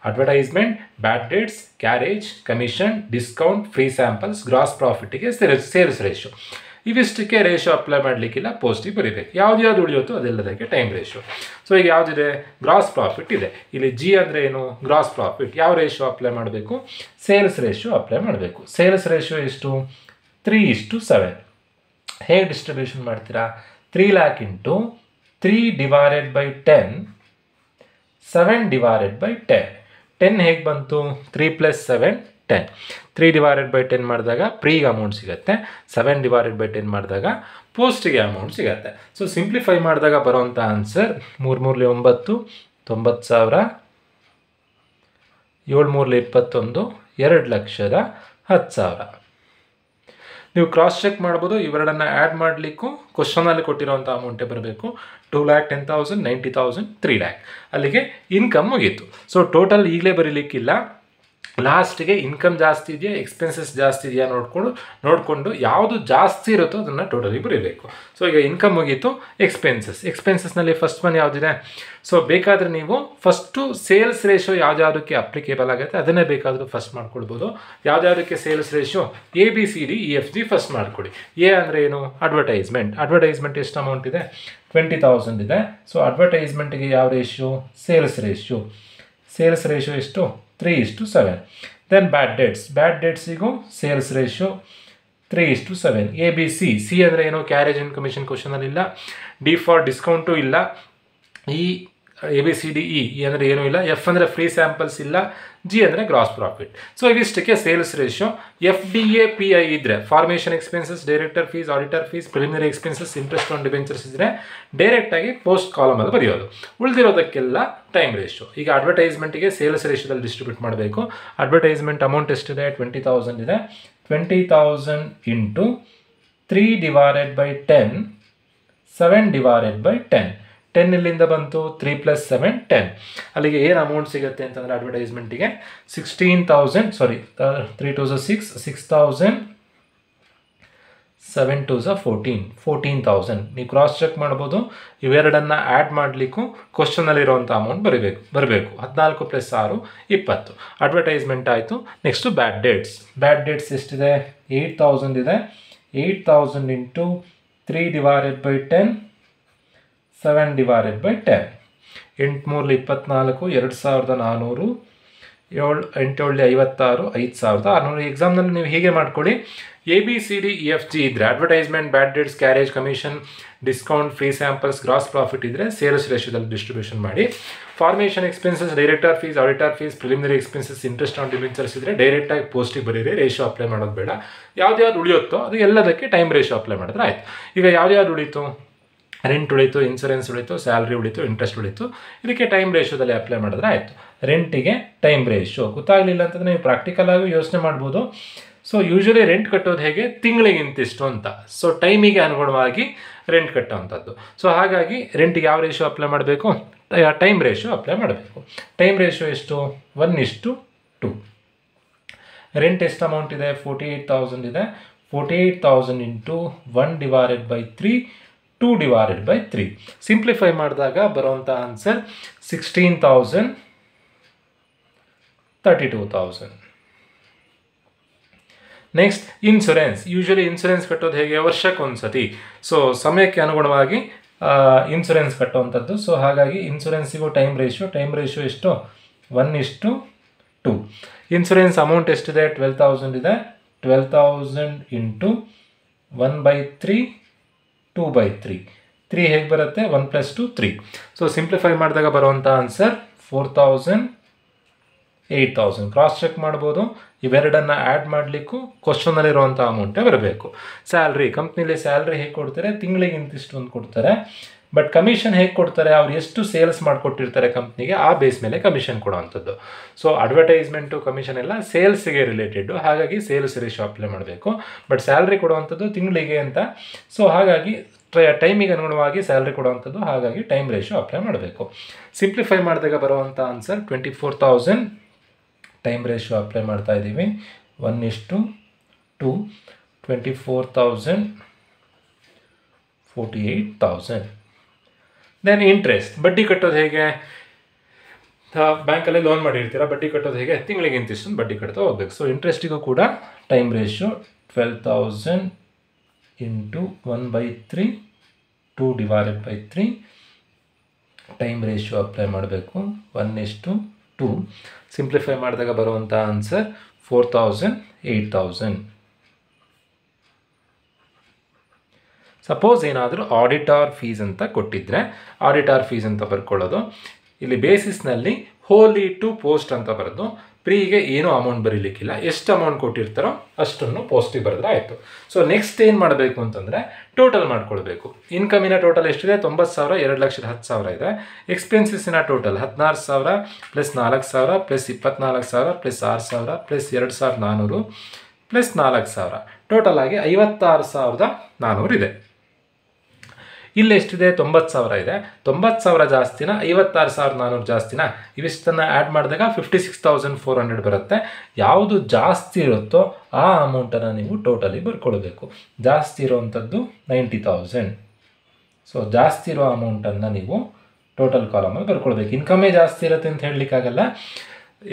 advertisement, bad debts, carriage, commission, discount, free samples, gross ಪ್ರಾಫಿಟಿಗೆ ಸೇಲ್ಸ್ ರೇಷಿಯೋ. ಇವಿಷ್ಟಕ್ಕೆ ರೇಷಿಯೋ ಅಪ್ಲೈ ಮಾಡಲಿಕ್ಕಿಲ್ಲ, ಪೋಸ್ಟಿಗೆ ಬರೀಬೇಕು. ಯಾವ್ದು ಉಳಿಯುತ್ತೋ ಅದೆಲ್ಲದಕ್ಕೆ ಟೈಮ್ ರೇಷಿಯೋ. ಸೊ ಈಗ ಯಾವುದಿದೆ, ಗ್ರಾಸ್ ಪ್ರಾಫಿಟ್ ಇದೆ. ಇಲ್ಲಿ G ಅಂದರೆ ಏನು, ಗ್ರಾಸ್ ಪ್ರಾಫಿಟ್. ಯಾವ ರೇಷಿಯೋ ಅಪ್ಲೈ ಮಾಡಬೇಕು, ಸೇಲ್ಸ್ ರೇಷಿಯೋ ಅಪ್ಲೈ ಮಾಡಬೇಕು. ಸೇಲ್ಸ್ ರೇಷಿಯೋ ಎಷ್ಟು, 3:7. ಹೇಗೆ ಡಿಸ್ಟ್ರಿಬ್ಯೂಷನ್ ಮಾಡ್ತೀರಾ, 3 lakh into 3 divided by 10, 7 divided by 10. 10 ಹೇಗೆ ಬಂತು, 3 + 7 10. 3 ಡಿವೈಡೆಡ್ ಬೈ 10 ಮಾಡಿದಾಗ ಪ್ರೀಗೆ ಅಮೌಂಟ್ ಸಿಗುತ್ತೆ, 7 ಡಿವೈಡೆಡ್ ಬೈ 10 ಮಾಡಿದಾಗ ಪೋಸ್ಟಿಗೆ ಅಮೌಂಟ್ ಸಿಗುತ್ತೆ. ಸೊ ಸಿಂಪ್ಲಿಫೈ ಮಾಡಿದಾಗ ಬರೋವಂಥ ಆನ್ಸರ್ 3 × 9 90,000, 7 × 21 2,10,000. ನೀವು ಕ್ರಾಸ್ ಚೆಕ್ ಮಾಡ್ಬೋದು. ಇವೆರಡನ್ನು ಆ್ಯಡ್ ಮಾಡಲಿಕ್ಕೂ ಕ್ವಶನಲ್ಲಿ ಕೊಟ್ಟಿರೋಂಥ ಅಮೌಂಟೇ ಬರಬೇಕು. 2,10,000, 90,000, 3 lakh. ಅಲ್ಲಿಗೆ ಇನ್ಕಮ್ ಮುಗೀತು. ಸೊ ಟೋಟಲ್ ಈಗಲೇ ಬರೀಲಿಕ್ಕಿಲ್ಲ, ಲಾಸ್ಟಿಗೆ ಇನ್ಕಮ್ ಜಾಸ್ತಿ ಇದೆಯಾ ಎಕ್ಸ್ಪೆನ್ಸಸ್ ಜಾಸ್ತಿ ಇದೆಯಾ ನೋಡಿಕೊಂಡು ಯಾವುದು ಜಾಸ್ತಿ ಇರುತ್ತೋ ಅದನ್ನು ಟೋಟಲಿ ಬರೀಬೇಕು. ಸೊ ಈಗ ಇನ್ಕಮ್ ಮುಗೀತು. ಎಕ್ಸ್ಪೆನ್ಸಸ್ನಲ್ಲಿ ಫಸ್ಟ್ ಒನ್ ಯಾವುದಿದೆ, ಸೊ ಬೇಕಾದರೆ ನೀವು ಫಸ್ಟು ಸೇಲ್ಸ್ ರೇಷಿಯೋ ಯಾವ್ದಾವುದಕ್ಕೆ ಅಪ್ಲಿಕೇಬಲ್ ಆಗುತ್ತೆ ಅದನ್ನೇ ಬೇಕಾದರೂ ಫಸ್ಟ್ ಮಾಡ್ಕೊಳ್ಬೋದು. ಯಾವ್ದಾವುದಕ್ಕೆ ಸೇಲ್ಸ್ ರೇಷಿಯೋ ABCDEFG ಫಸ್ಟ್ ಮಾಡ್ಕೊಳ್ಳಿ. ಎ ಅಂದರೆ ಏನು, ಅಡ್ವರ್ಟೈಸ್ಮೆಂಟ್ ಎಷ್ಟು ಅಮೌಂಟ್ ಇದೆ, 20,000 ಇದೆ. ಸೊ ಅಡ್ವರ್ಟೈಸ್ಮೆಂಟಿಗೆ ಯಾವ ರೇಷಿಯೋ, ಸೇಲ್ಸ್ ರೇಷಿಯೋ ಎಷ್ಟು, 3:7. ದೆನ್ ಬ್ಯಾಡ್ ಡೇಟ್ಸಿಗೂ ಸೇಲ್ಸ್ ರೇಷಿಯೋ 3:7. ABC, ಸಿ ಅಂದರೆ ಏನು, ಕ್ಯಾರೇಜ್ ಆ್ಯಂಡ್ ಕಮಿಷನ್ ಕ್ವಶನಲ್ಲಿ ಇಲ್ಲ. ಡಿ ಫಾರ್ ಡಿಸ್ಕೌಂಟು ಇಲ್ಲ. ಈ ABCDE ಅಂದರೆ ಏನೂ ಇಲ್ಲ. ಎಫ್ ಅಂದರೆ ಫ್ರೀ ಸ್ಯಾಂಪಲ್ಸ್ ಇಲ್ಲ. G ಅಂದರೆ ಗ್ರಾಸ್ ಪ್ರಾಫಿಟ್. ಸೊ ಇವಿಷ್ಟಕ್ಕೆ ಸೇಲ್ಸ್ ರೇಷಿಯೋ. FDA PI ಇದ್ದರೆ, formation expenses, director fees, auditor fees, preliminary expenses, interest on debentures ಇದ್ದರೆ ಡೈರೆಕ್ಟಾಗಿ ಪೋಸ್ಟ್ ಕಾಲಮಲ್ಲಿ ಬರೆಯೋದು. ಉಳಿದಿರೋದಕ್ಕೆಲ್ಲ ಟೈಮ್ ರೇಷಿಯೋ. ಈಗ ಅಡ್ವರ್ಟೈಸ್ಮೆಂಟಿಗೆ ಸೇಲ್ಸ್ ರೇಷಿಯೋದಲ್ಲಿ ಡಿಸ್ಟ್ರಿಬ್ಯೂಟ್ ಮಾಡಬೇಕು. ಅಡ್ವರ್ಟೈಸ್ಮೆಂಟ್ ಅಮೌಂಟ್ ಎಷ್ಟಿದೆ, 20,000 ಇದೆ. 20,000 into 3 divided by 10, 7 divided by 10. 10 ಇಲ್ಲಿಂದ ಬಂತು, 3 + 7 10. ಅಲ್ಲಿಗೆ ಏನು ಅಮೌಂಟ್ ಸಿಗುತ್ತೆ ಅಂತಂದರೆ ಅಡ್ವರ್ಟೈಸ್ಮೆಂಟಿಗೆ 16,000, 3 2 6, 6,000, 7 2 14,000. ನೀವು ಕ್ರಾಸ್ ಚೆಕ್ ಮಾಡ್ಬೋದು. ಇವೆರಡನ್ನು ಆ್ಯಡ್ ಮಾಡಲಿಕ್ಕೂ ಕ್ವಶನಲ್ಲಿರುವಂಥ ಅಮೌಂಟ್ ಬರಬೇಕು. 14 + 6 20. ಅಡ್ವರ್ಟೈಸ್ಮೆಂಟ್ ಆಯಿತು. ನೆಕ್ಸ್ಟು ಬ್ಯಾಡ್ ಡೇಟ್ಸ್ ಎಷ್ಟಿದೆ, 8,000 ಇದೆ. 8,000 into 3 divided by 10, 7 divided by 10. 8 3 24, 2,400, 7 8 56, 5,600. ಎಕ್ಸಾಮ್ನಲ್ಲಿ ನೀವು ಹೀಗೆ ಮಾಡ್ಕೊಳ್ಳಿ. ABCDEFG ಇದ್ದರೆ advertisement, bad debts, carriage, commission, discount, free samples, gross profit ಇದ್ದರೆ ಸೇಲ್ಸ್ ರೇಷಿಯೋದಲ್ಲಿ ಡಿಸ್ಟ್ರಿಬ್ಯೂಷನ್ ಮಾಡಿ. Formation expenses, director fees, auditor fees, preliminary expenses, interest on debentures ಇದ್ದರೆ ಡೈರೆಕ್ಟಾಗಿ ಪೋಸ್ಟಿಗೆ ಬರೀರಿ. ರೇಷಿಯೋ ಅಪ್ಲೈ ಮಾಡೋದು ಬೇಡ. ಯಾವ್ದು ಉಳಿಯುತ್ತೋ ಅದು ಎಲ್ಲದಕ್ಕೆ ಟೈಮ್ ರೇಷಿಯೋ ಅಪ್ಲೈ ಮಾಡಿದ್ರೆ ಆಯಿತು. ಈಗ ಯಾವ್ದು ಉಳೀತು, ರೆಂಟ್ ಉಳಿತು, ಇನ್ಸೂರೆನ್ಸ್ ಉಳಿತು, ಸ್ಯಾಲ್ರಿ ಉಳಿತು, ಇಂಟ್ರೆಸ್ಟ್ ಉಳಿತು. ಇದಕ್ಕೆ ಟೈಮ್ ರೇಷಿಯೋದಲ್ಲಿ ಅಪ್ಲೈ ಮಾಡಿದ್ರೆ ಆಯಿತು. ರೆಂಟಿಗೆ ಟೈಮ್ ರೇಷಿಯೋ ಗೊತ್ತಾಗಲಿಲ್ಲ ಅಂತಂದರೆ ನೀವು ಪ್ರಾಕ್ಟಿಕಲ್ ಆಗಿ ಯೋಚನೆ ಮಾಡ್ಬೋದು. ಸೊ ಯೂಶ್ವಲಿ ರೆಂಟ್ ಕಟ್ಟೋದು ಹೇಗೆ, ತಿಂಗಳಿಗೆ ಇಂತಿಷ್ಟು ಅಂತ. ಸೊ ಟೈಮಿಗೆ ಅನುಗುಣವಾಗಿ ರೆಂಟ್ ಕಟ್ಟೋವಂಥದ್ದು. ಸೊ ಹಾಗಾಗಿ ರೆಂಟಿಗೆ ಯಾವ ರೇಷಿಯೋ ಅಪ್ಲೈ ಮಾಡಬೇಕು, ಟೈಮ್ ರೇಷಿಯೋ ಅಪ್ಲೈ ಮಾಡಬೇಕು. ಟೈಮ್ ರೇಷಿಯೋ ಎಷ್ಟು, 1:2. ರೆಂಟ್ ಎಷ್ಟು ಅಮೌಂಟ್ ಇದೆ, 48,000 ಇದೆ. 48,000 into 1 divided by 3, 2 divided by 3. Simplify ಮಾಡಿದಾಗ ಬರುವಂಥ answer 16,000, 32,000. Next insurance. Usually insurance ಕಟ್ಟೋದು ಹೇಗೆ, ವರ್ಷಕ್ಕೊಂದ್ಸತಿ. ಸೊ ಸಮಯಕ್ಕೆ ಅನುಗುಣವಾಗಿ ಇನ್ಶೂರೆನ್ಸ್ ಕಟ್ಟುವಂಥದ್ದು. ಸೊ ಹಾಗಾಗಿ ಇನ್ಶೂರೆನ್ಸಿಗೂ ಟೈಮ್ ರೇಷಿಯೋ ಎಷ್ಟು, 1:2. ಇನ್ಶೂರೆನ್ಸ್ ಅಮೌಂಟ್ ಎಷ್ಟಿದೆ, 12,000 ಇದೆ. 12,000 ಇಂಟು 1/3, 2/3. 3 ಹೇಗೆ ಬರುತ್ತೆ, 1 + 2 3. ಸೊ ಸಿಂಪ್ಲಿಫೈ ಮಾಡಿದಾಗ ಬರುವಂಥ ಆನ್ಸರ್ 4,000, 8,000. ಕ್ರಾಸ್ ಚೆಕ್ ಮಾಡ್ಬೋದು. ಇವೆರಡನ್ನು ಆ್ಯಡ್ ಮಾಡಲಿಕ್ಕೂ ಕ್ವಶನಲ್ಲಿರುವಂಥ ಅಮೌಂಟೇ ಬರಬೇಕು. ಸ್ಯಾಲ್ರಿ, ಕಂಪ್ನಿಲಿ ಸ್ಯಾಲ್ರಿ ಹೇಗೆ ಕೊಡ್ತಾರೆ, ತಿಂಗಳಿಗೆ ಇಂತಿಷ್ಟು ಒಂದು ಕೊಡ್ತಾರೆ. ಬಟ್ ಕಮಿಷನ್ ಹೇಗೆ ಕೊಡ್ತಾರೆ, ಅವ್ರು ಎಷ್ಟು ಸೇಲ್ಸ್ ಮಾಡಿಕೊಟ್ಟಿರ್ತಾರೆ ಕಂಪ್ನಿಗೆ ಆ ಬೇಸ್ ಮೇಲೆ ಕಮಿಷನ್ ಕೊಡೋವಂಥದ್ದು. ಸೊ ಅಡ್ವರ್ಟೈಸ್ಮೆಂಟು, ಕಮಿಷನ್ ಎಲ್ಲ ಸೇಲ್ಸಿಗೆ ರಿಲೇಟೆಡ್ಡು. ಹಾಗಾಗಿ ಸೇಲ್ಸ್ ರೇಷಿಯೋ ಅಪ್ಲೈ ಮಾಡಬೇಕು. ಬಟ್ ಸ್ಯಾಲ್ರಿ ಕೊಡುವಂಥದ್ದು ತಿಂಗಳಿಗೆ ಅಂತ. ಸೊ ಹಾಗಾಗಿ ಟೈಮಿಗೆ ಅನುಗುಣವಾಗಿ ಸ್ಯಾಲ್ರಿ ಕೊಡುವಂಥದ್ದು, ಹಾಗಾಗಿ ಟೈಮ್ ರೇಷಿಯೋ ಅಪ್ಲೈ ಮಾಡಬೇಕು. ಸಿಂಪ್ಲಿಫೈ ಮಾಡಿದಾಗ ಬರುವಂಥ ಆನ್ಸರ್ 24,000. ಟೈಮ್ ರೇಷಿಯೋ ಅಪ್ಲೈ ಮಾಡ್ತಾ ಇದ್ದೀವಿ 1:2, 24,000, 48,000. ದೆನ್ ಇಂಟ್ರೆಸ್ಟ್, ಬಡ್ಡಿ ಕಟ್ಟೋದು ಹೇಗೆ? ಬ್ಯಾಂಕಲ್ಲಿ ಲೋನ್ ಮಾಡಿರ್ತೀರ, ಬಡ್ಡಿ ಕಟ್ಟೋದು ಹೇಗೆ? ತಿಂಗಳಿಗೆ ಇಂತಿಷ್ಟು ಬಡ್ಡಿ ಕಟ್ತಾ ಹೋಗ್ಬೇಕು. ಸೊ ಇಂಟ್ರೆಸ್ಟಿಗೂ ಕೂಡ time ratio 12,000 into 1/3, 2/3 time ratio apply ಮಾಡಬೇಕು 1:2. ಸಿಂಪ್ಲಿಫೈ ಮಾಡಿದಾಗ ಬರುವಂಥ ಆನ್ಸರ್ 4,000, 8,000. ಸಪೋಸ್ ಏನಾದರೂ ಆಡಿಟರ್ ಫೀಸ್ ಅಂತ ಕೊಟ್ಟಿದ್ದರೆ ಆಡಿಟರ್ ಫೀಸ್ ಅಂತ ಬರ್ಕೊಳ್ಳೋದು. ಇಲ್ಲಿ ಬೇಸಿಸ್ನಲ್ಲಿ ಹೋಲಿ ಟು ಪೋಸ್ಟ್ ಅಂತ ಬರೆದು ಪ್ರೀಗೆ ಏನೂ ಅಮೌಂಟ್ ಬರೀಲಿಕ್ಕಿಲ್ಲ, ಎಷ್ಟು ಅಮೌಂಟ್ ಕೊಟ್ಟಿರ್ತಾರೋ ಅಷ್ಟನ್ನು ಪೋಸ್ಟಿಗೆ ಬರೆದ್ರೆ ಆಯಿತು. ಸೊ ನೆಕ್ಸ್ಟ್ ಏನು ಮಾಡಬೇಕು ಅಂತಂದರೆ ಟೋಟಲ್ ಮಾಡ್ಕೊಳ್ಬೇಕು. ಇನ್ಕಮಿನ ಟೋಟಲ್ ಎಷ್ಟಿದೆ? 90,000, 2,10,000 ಇದೆ. ಎಕ್ಸ್ಪೆನ್ಸಸ್ಸಿನ total 16,000 plus 4,000 plus 24,000 plus 6,000 plus 2,400 plus 4,000 total ಆಗಿ 56,400 ಇದೆ. ಇಲ್ಲಿ ಎಷ್ಟಿದೆ? 90,000 ಇದೆ. 90,000 ಜಾಸ್ತಿನ 56,400 ಜಾಸ್ತಿನ? ಇವಿಷ್ಟನ್ನು ಆ್ಯಡ್ ಮಾಡಿದಾಗ 56,400 ಬರುತ್ತೆ. ಯಾವುದು ಜಾಸ್ತಿ ಇರುತ್ತೋ ಆ ಅಮೌಂಟನ್ನು ನೀವು ಟೋಟಲಿ ಬರ್ಕೊಳ್ಬೇಕು. ಜಾಸ್ತಿ ಇರೋವಂಥದ್ದು 90,000. ಸೊ ಜಾಸ್ತಿ ಇರೋ ಅಮೌಂಟನ್ನು ನೀವು ಟೋಟಲ್ ಕಾಲಮಲ್ಲಿ ಬರ್ಕೊಳ್ಬೇಕು. ಇನ್ಕಮೇ ಜಾಸ್ತಿ ಇರುತ್ತೆ ಅಂತ ಹೇಳಲಿಕ್ಕಾಗಲ್ಲ,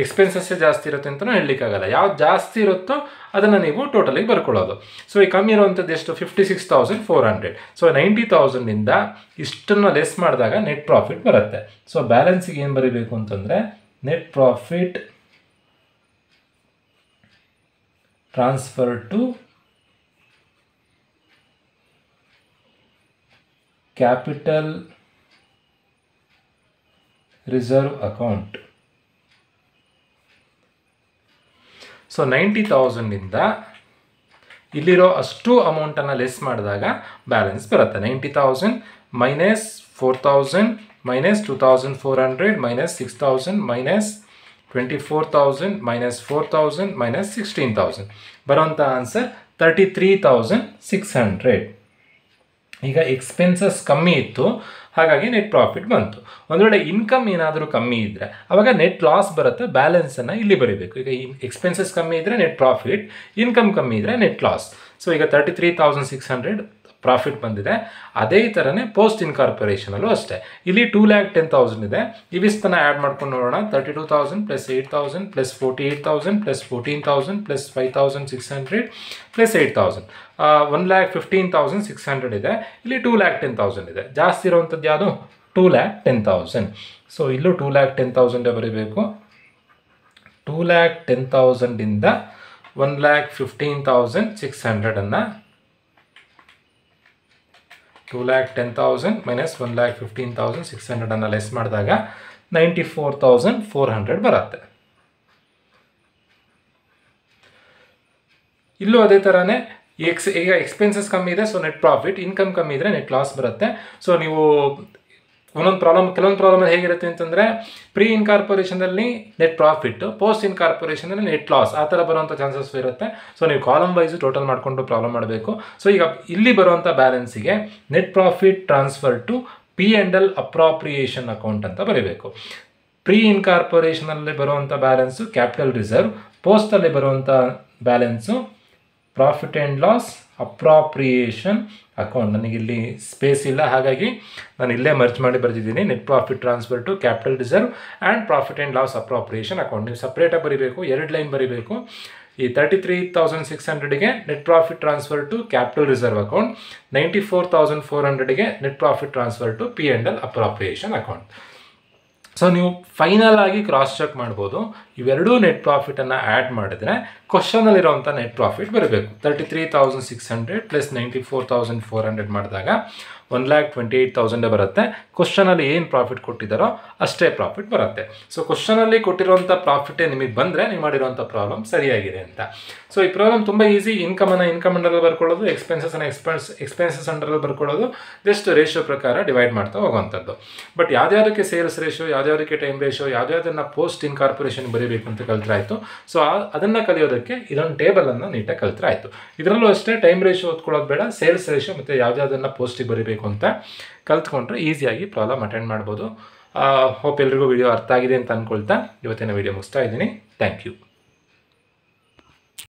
ಎಕ್ಸ್ಪೆನ್ಸಸ್ಸೇ ಜಾಸ್ತಿ ಇರುತ್ತೆ ಅಂತಲೂ ಹೇಳಲಿಕ್ಕಾಗಲ್ಲ. ಯಾವ್ದು ಜಾಸ್ತಿ ಇರುತ್ತೋ ಅದನ್ನು ನೀವು ಟೋಟಲಿಗೆ ಬರ್ಕೊಳ್ಳೋದು. ಸೊ ಈ ಕಮ್ಮಿ ಇರುವಂಥದ್ದು ಎಷ್ಟು? 56,400. ಸೊ 90,000ಇಂದ ಇಷ್ಟನ್ನು ಲೆಸ್ ಮಾಡಿದಾಗ ನೆಟ್ ಪ್ರಾಫಿಟ್ ಬರುತ್ತೆ. ಸೊ ಬ್ಯಾಲೆನ್ಸಿಗೆ ಏನು ಬರೀಬೇಕು ಅಂತಂದರೆ net profit transfer to capital reserve account. So 90,000ಇಂದ ಇಲ್ಲಿರೋ ಅಷ್ಟು ಅಮೌಂಟನ್ನು ಲೆಸ್ ಮಾಡಿದಾಗ ಬ್ಯಾಲೆನ್ಸ್ ಬರುತ್ತೆ. 90,000 minus 4,000 minus 2,400 minus 6,000 minus 24,000 minus 4,000 minus 16,000 ಬರೋಂಥ ಆನ್ಸರ್ 33,600. ಈಗ ಎಕ್ಸ್ಪೆನ್ಸಸ್ ಕಮ್ಮಿ ಇತ್ತು, ಹಾಗಾಗಿ ನೆಟ್ ಪ್ರಾಫಿಟ್ ಬಂತು. ಒಂದು ವೇಳೆ ಇನ್ಕಮ್ ಏನಾದರೂ ಕಮ್ಮಿ ಇದ್ದರೆ ಆವಾಗ ನೆಟ್ ಲಾಸ್ ಬರುತ್ತೆ. ಬ್ಯಾಲೆನ್ಸನ್ನು ಇಲ್ಲಿ ಬರೀಬೇಕು. ಈಗ ಎಕ್ಸ್ಪೆನ್ಸಸ್ ಕಮ್ಮಿ ಇದ್ದರೆ ನೆಟ್ ಪ್ರಾಫಿಟ್, ಇನ್ಕಮ್ ಕಮ್ಮಿ ಇದ್ದರೆ ನೆಟ್ ಲಾಸ್. ಸೊ ಈಗ 33,600 ಪ್ರಾಫಿಟ್ ಬಂದಿದೆ. ಅದೇ ಥರನೇ ಪೋಸ್ಟ್ ಇನ್ಕಾರ್ಪೊರೇಷನಲ್ಲೂ ಅಷ್ಟೇ. ಇಲ್ಲಿ 2,10,000 ಇದೆ. ಇವಿಷ್ಟನ್ನು ಆ್ಯಡ್ ಮಾಡ್ಕೊಂಡು ನೋಡೋಣ. 32,000 plus 8,000 plus 48,000 plus 14,000 plus 5,600 plus 8,000 1,15,600 ಇದೆ. ಇಲ್ಲಿ 2,10,000 ಇದೆ. ಜಾಸ್ತಿ ಇರುವಂಥದ್ದು ಯಾವುದು? 2,10,000. ಸೊ ಇಲ್ಲೂ 2,10,000 ಬರೀಬೇಕು. 2,10,000ಇಂದ 1,15,600 2,10,000 ಮೈನಸ್ 1,15,600 ಲೆಸ್ ಮಾಡಿದಾಗ 94,400 ಬರುತ್ತೆ. ಇಲ್ಲೂ ಅದೇ ಥರನೇ ಈಗ ಎಕ್ಸ್ಪೆನ್ಸಸ್ ಕಮ್ಮಿ ಇದೆ, ಸೊ ನೆಟ್ ಪ್ರಾಫಿಟ್. ಇನ್ಕಮ್ ಕಮ್ಮಿ ಇದ್ದರೆ ನೆಟ್ ಲಾಸ್ ಬರುತ್ತೆ. ಸೊ ನೀವು ಕೆಲವೊಂದು ಪ್ರಾಬ್ಲಮ್ ಹೇಗಿರುತ್ತೆ ಅಂತಂದರೆ ಪ್ರೀ ಇನ್ಕಾರ್ಪೊರೇಷನಲ್ಲಿ ನೆಟ್ ಪ್ರಾಫಿಟ್, ಪೋಸ್ಟ್ ಇನ್ಕಾರ್ಪೊರೇಷನಲ್ಲಿ ನೆಟ್ ಲಾಸ್, ಆ ಥರ ಬರುವಂಥ ಚಾನ್ಸಸ್ ಇರುತ್ತೆ. ಸೊ ನೀವು ಕಾಲಮ್ ವೈಸು ಟೋಟಲ್ ಮಾಡಿಕೊಂಡು ಪ್ರಾಬ್ಲಮ್ ಮಾಡಬೇಕು. ಸೊ ಈಗ ಇಲ್ಲಿ ಬರುವಂಥ ಬ್ಯಾಲೆನ್ಸಿಗೆ net profit transfer to P&L appropriation account ಅಂತ ಬರೀಬೇಕು. ಪ್ರೀ ಇನ್ಕಾರ್ಪೊರೇಷನಲ್ಲಿ ಬರುವಂಥ ಬ್ಯಾಲೆನ್ಸು ಕ್ಯಾಪಿಟಲ್ ರಿಸರ್ವ್, ಪೋಸ್ಟಲ್ಲಿ ಬರುವಂಥ balance profit and loss appropriation account. ನನಗಿಲ್ಲಿ ಸ್ಪೇಸ್ ಇಲ್ಲ, ಹಾಗಾಗಿ ನಾನು ಇಲ್ಲೇ ಮರ್ಚ್ ಮಾಡಿ ಬರೆದಿದ್ದೀನಿ. Net profit transfer to capital reserve and profit and loss appropriation account. ನೀವು ಸಪ್ರೇಟಾಗಿ ಬರೀಬೇಕು, 2 ಲೈನ್ ಬರೀಬೇಕು. ಈ 33,600ಗೆ net profit transfer to capital reserve account, 94,400ಗೆ net profit transfer to P&L appropriation account. So ನೀವು ಫೈನಲ್ ಆಗಿ ಕ್ರಾಸ್ ಚೆಕ್ ಮಾಡ್ಬೋದು. ಇವೆರಡೂ ನೆಟ್ ಪ್ರಾಫಿಟನ್ನು ಆ್ಯಡ್ ಮಾಡಿದ್ರೆ ಕ್ವಶನಲ್ಲಿರೋವಂಥ ನೆಟ್ ಪ್ರಾಫಿಟ್ ಬರಬೇಕು. 33,600 ಪ್ಲಸ್ 94,400 ಮಾಡಿದಾಗ 1,28,000 ಬರುತ್ತೆ. ಕ್ವಶನಲ್ಲಿ ಏನು ಪ್ರಾಫಿಟ್ ಕೊಟ್ಟಿದ್ದಾರೋ ಅಷ್ಟೇ ಪ್ರಾಫಿಟ್ ಬರುತ್ತೆ. ಸೊ ಕ್ವಶನಲ್ಲಿ ಕೊಟ್ಟಿರೋಂಥ ಪ್ರಾಫಿಟೇ ನಿಮಗೆ ಬಂದರೆ ನೀವು ಮಾಡಿರೋಂಥ ಪ್ರಾಬ್ಲಮ್ ಸರಿಯಾಗಿದೆ ಅಂತ. ಸೊ ಈ ಪ್ರಾಬ್ಲಮ್ ತುಂಬ ಈಸಿ. ಇನ್ಕಮ್ ಅಂಡರಲ್ಲಿ ಬರ್ಕೊಳ್ಳೋದು, ಎಕ್ಸ್ಪೆನ್ಸಸ್ ಅಂಡರಲ್ಲಿ ಬರ್ಕೊಳ್ಳೋದು, ಜಸ್ಟ್ ರೇಷಿಯೋ ಪ್ರಕಾರ ಡಿವೈಡ್ ಮಾಡ್ತಾ ಹೋಗುವಂಥದ್ದು. ಬಟ್ ಯಾವ್ಯಾವುದಕ್ಕೆ ಸೇಲ್ಸ್ ರೇಷಿಯೋ, ಯಾವ್ಯಾವುದಕ್ಕೆ ಟೈಮ್ ರೇಷಿಯೋ, ಯಾವ್ಯಾವುದನ್ನು ಪೋಸ್ಟ್ ಇನ್ಕಾರ್ಪೊರೇಷನ್ ಬರೀಬೇಕು ಅಂತ ಕಲ್ತ್ರಾಯ್ತು. ಸೊ ಅದನ್ನು ಕಲಿಯೋದಕ್ಕೆ ಇದೊಂದು ಟೇಬಲನ್ನು ನೀಟಾಗಿ ಕಲ್ತ್ರಾಯ್ತು. ಇದರಲ್ಲೂ ಅಷ್ಟೇ ಟೈಮ್ ರೇಷಿಯೋ ಓದ್ಕೊಳ್ಳೋದು ಬೇಡ, ಸೇಲ್ಸ್ ರೇಷಿಯೋ ಮತ್ತು ಯಾವ್ಯಾವುದನ್ನು ಪೋಸ್ಟಿಗೆ ಬರೀಬೇಕು ಮಾಡಬೇಕು ಅಂತ ಕಲ್ತ್ಕೊಂಡ್ರೆ ಈಸಿಯಾಗಿ ಪ್ರಾಬ್ಲಮ್ ಅಟೆಂಡ್ ಮಾಡ್ಬೋದು. ಹೋಪ್ ಎಲ್ರಿಗೂ ವಿಡಿಯೋ ಅರ್ಥ ಆಗಿದೆ ಅಂತ ಅಂದ್ಕೊಳ್ತಾ ಇವತ್ತಿನ ವಿಡಿಯೋ ಮುಗಿಸ್ತಾ ಇದ್ದೀನಿ. Thank you.